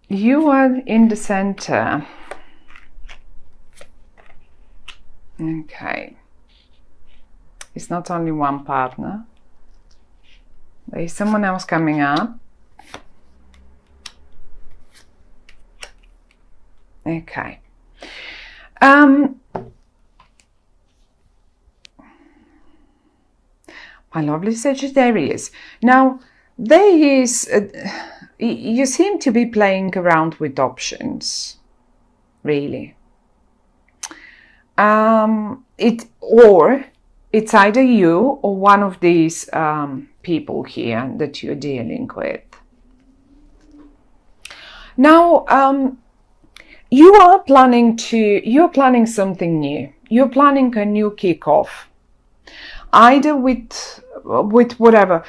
You are in the center. Okay. It's not only one partner. There is someone else coming up. Okay. My lovely Sagittarius. Now, there is, you seem to be playing around with options, really. It's either you or one of these people here that you're dealing with. Now, you're planning something new. You're planning a new kickoff, either with whoever,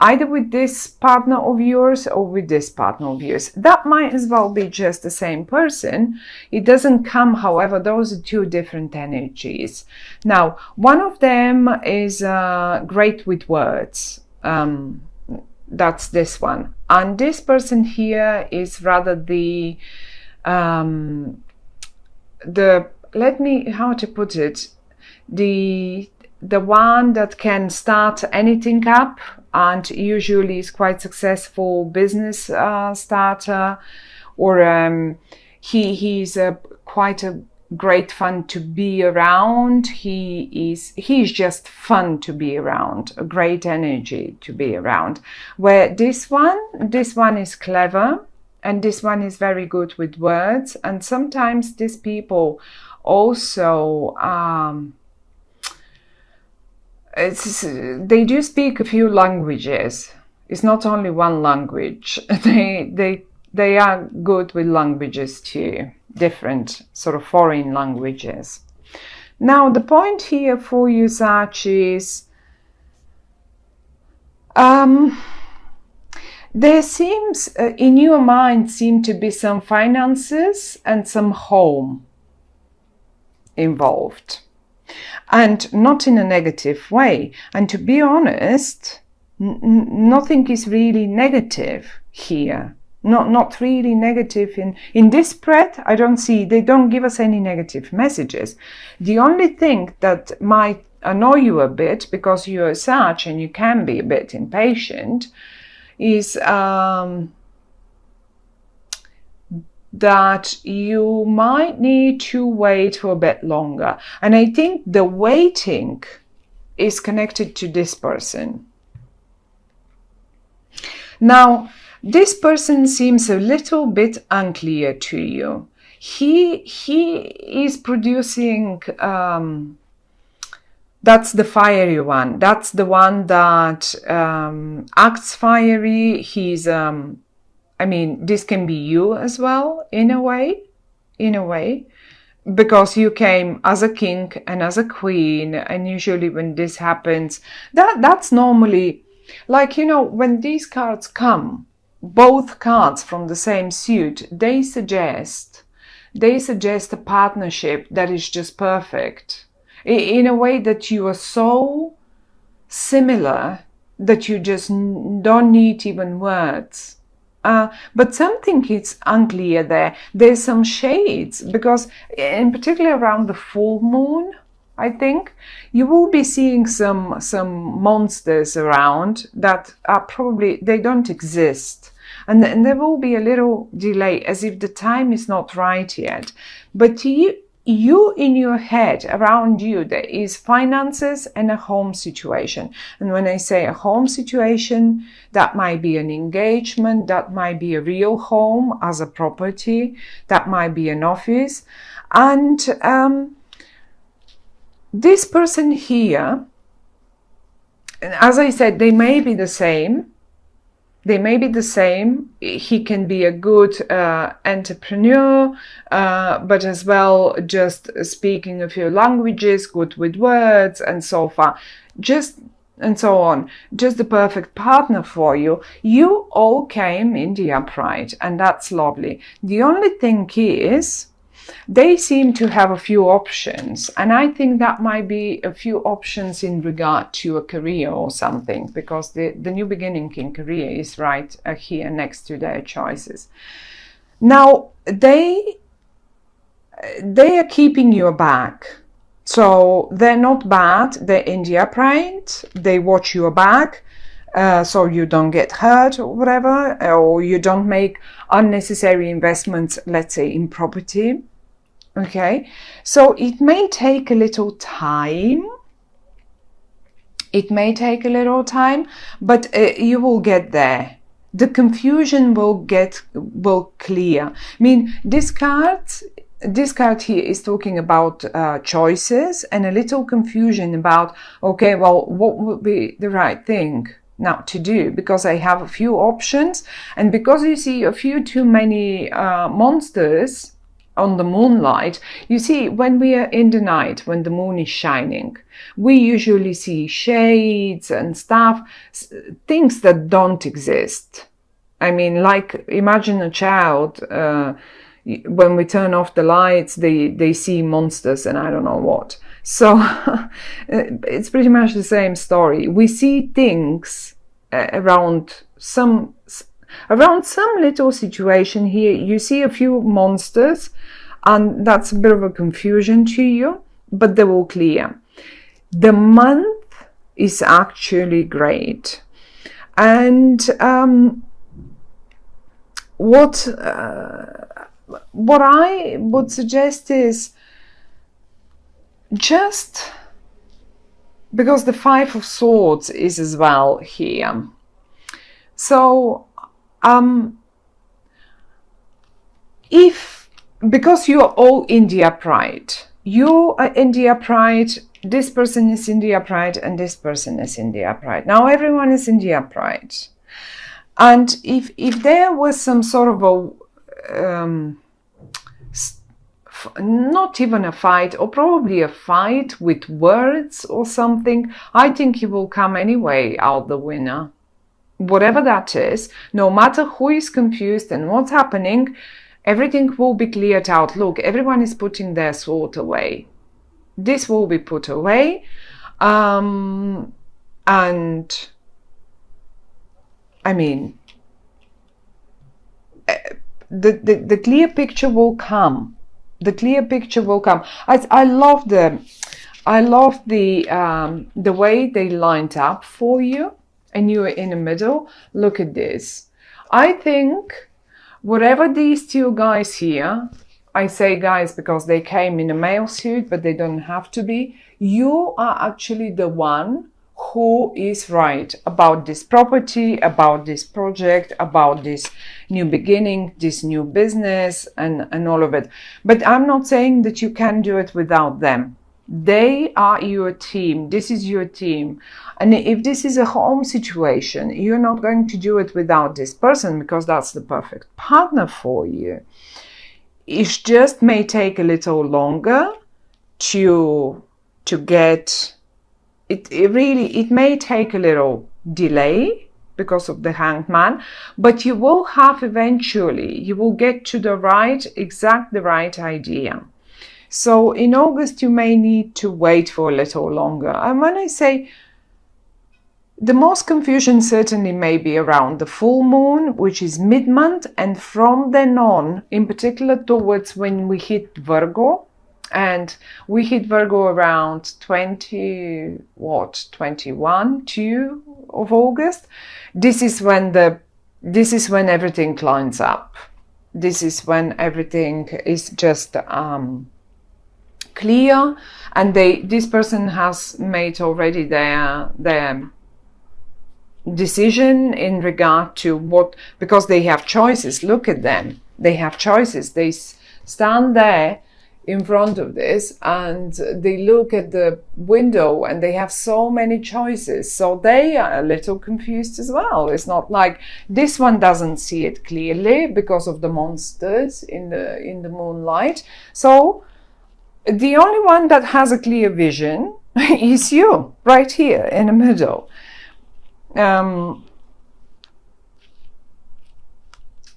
either with this partner of yours or with this partner of yours. That might as well be just the same person. It doesn't come, however, those are two different energies. Now, one of them is great with words. That's this one. And this person here is rather how to put it, the one that can start anything up and usually is quite successful business starter, or he's quite a great fun to be around. He's just fun to be around, a great energy to be around. Where this one is clever, and this one is very good with words, and sometimes these people also they do speak a few languages. It's not only one language. They are good with languages too, different sort of foreign languages. Now, the point here for you, Sag, is there seems, in your mind, seem to be some finances and some home involved. And not in a negative way. And to be honest, nothing is really negative here. Not really negative in this spread. I don't see, they don't give us any negative messages. The only thing that might annoy you a bit, because you're Sag and you can be a bit impatient, is that you might need to wait for a bit longer. And I think the waiting is connected to this person. Now, this person seems a little bit unclear to you. He is producing, that's the fiery one. That's the one that acts fiery. He's I mean, this can be you as well, in a way, because you came as a king and as a queen, and usually when this happens, that's normally, like, you know, when these cards come, both cards from the same suit, they suggest a partnership that is just perfect, in a way that you are so similar that you just don't need even words. But something is unclear there. There's some shades, because in particular around the full moon, I think, you will be seeing some monsters around that are probably, they don't exist. And there will be a little delay, as if the time is not right yet. But you in your head, around you, there is finances and a home situation. And when I say a home situation, that might be an engagement, that might be a real home as a property, that might be an office. And this person here, as I said, they may be the same. He can be a good entrepreneur, but as well just speaking a few languages, good with words and so far, and so on. Just the perfect partner for you. You all came in the upright, and that's lovely. The only thing is they seem to have a few options, and I think that might be a few options in regard to a career or something, because the new beginning in career is right here next to their choices. Now they are keeping your back, so they're not bad, they're in the upright, they watch your back, so you don't get hurt or whatever, or you don't make unnecessary investments, let's say in property. Okay, so it may take a little time. It may take a little time, but you will get there. The confusion will clear. I mean, this card here is talking about choices and a little confusion about, okay, well, what would be the right thing now to do, because I have a few options, and because you see a few too many monsters on the moonlight. You see, when we are in the night, when the moon is shining, we usually see shades and stuff, things that don't exist. I mean, like, imagine a child, when we turn off the lights, they see monsters and I don't know what. So it's pretty much the same story. We see things around some little situation here. You see a few monsters, and that's a bit of a confusion to you, but they will clear. The month is actually great, and what I would suggest is, just because the Five of Swords is as well here, so because you are all in the upright, you are in the upright, this person is in the upright, and this person is in the upright. Now everyone is in the upright, and if there was some sort of a not even a fight, or probably a fight with words or something, I think you will come anyway out the winner. Whatever that is, no matter who is confused and what's happening, everything will be cleared out. Look, everyone is putting their sword away. This will be put away, and I mean, the clear picture will come. The clear picture will come. I love the way they lined up for you, and you are in the middle. Look at this. I think whatever these two guys here, I say guys because they came in a male suit, but they don't have to be. You are actually the one who is right about this property, about this project, about this new beginning, this new business, and all of it. But I'm not saying that you can do it without them. They are your team. This is your team. And if this is a home situation, you're not going to do it without this person, because that's the perfect partner for you. It just may take a little longer to get it. It may take a little delay because of the Hanged Man, but you will have eventually, you will get to the right idea. So in August, you may need to wait for a little longer. And when I say the most confusion certainly may be around the full moon, which is mid-month, and from then on, in particular towards when we hit Virgo, and we hit Virgo around 21, 2 of August. This is when everything climbs up. This is when everything is just clear, and this person has made already their decision in regard to what, because they have choices. Look at them, they have choices. They stand there in front of this and they look at the window and they have so many choices, so they are a little confused as well. It's not like this one doesn't see it clearly because of the monsters in the moonlight. So the only one that has a clear vision is you, right here in the middle.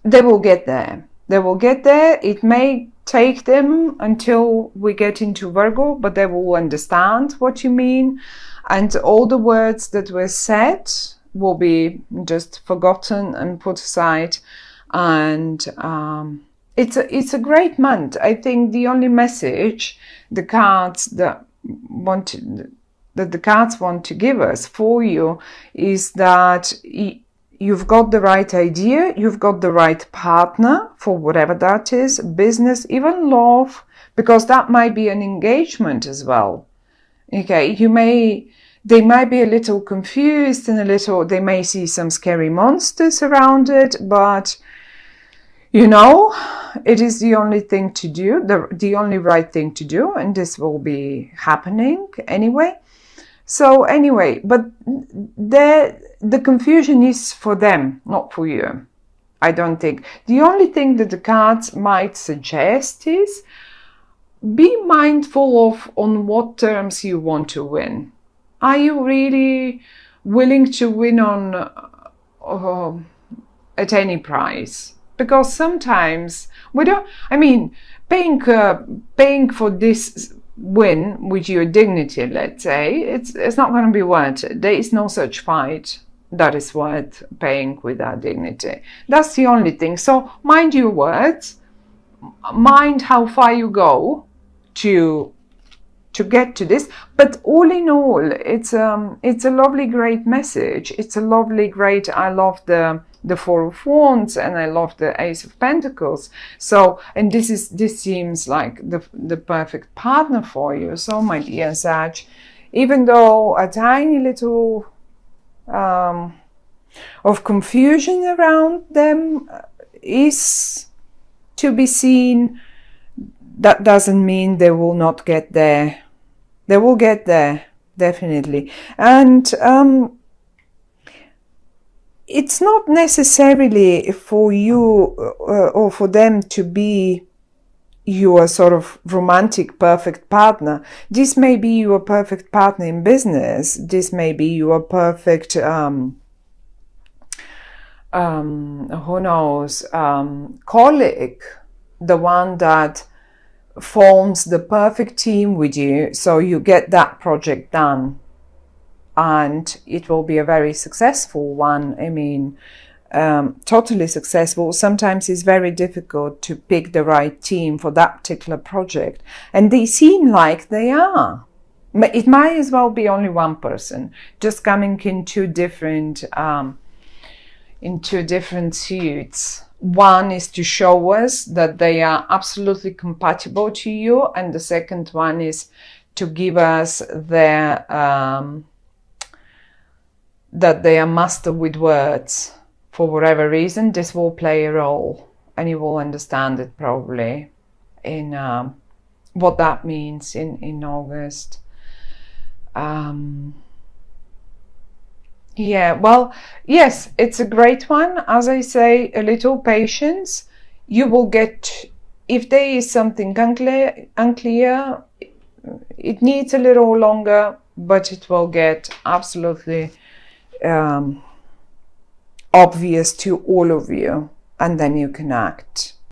They will get there. They will get there. It may take them until we get into Virgo, but they will understand what you mean. And all the words that were said will be just forgotten and put aside. And it's a great month. I think the only message the cards that the cards want to give us for you is that you've got the right idea, you've got the right partner for whatever that is, business, even love, because that might be an engagement as well. Okay, they might be a little confused and they may see some scary monsters around it, but you know, it is the only thing to do, the only right thing to do, and this will be happening anyway. So anyway, but the confusion is for them, not for you. I don't think. The only thing that the cards might suggest is be mindful of on what terms you want to win. Are you really willing to win on at any price? Because sometimes we don't. I mean, paying for this win with your dignity, let's say, it's not going to be worth it. There is no such fight that is worth paying with our dignity. That's the only thing. So mind your words, mind how far you go to get to this. But all in all, it's a lovely, great message. It's a lovely, great. I love the Four of Wands and I love the Ace of Pentacles. So, and this seems like the perfect partner for you. So, my dear Sag, even though a tiny little of confusion around them is to be seen, that doesn't mean they will not get there. They will get there, definitely. And it's not necessarily for you or for them to be your sort of romantic perfect partner. This may be your perfect partner in business. This may be your perfect who knows, colleague, the one that forms the perfect team with you, so you get that project done and it will be a very successful one. I mean, totally successful. Sometimes it's very difficult to pick the right team for that particular project, and they seem like they are. It might as well be only one person just coming in two different suits. One is to show us that they are absolutely compatible to you, and the second one is to give us their that they are master with words. For whatever reason, this will play a role, and you will understand it probably in what that means in August. Yeah, well, yes, it's a great one. As I say, a little patience. You will get, if there is something unclear, it needs a little longer, but it will get absolutely obvious to all of you, and then you can act.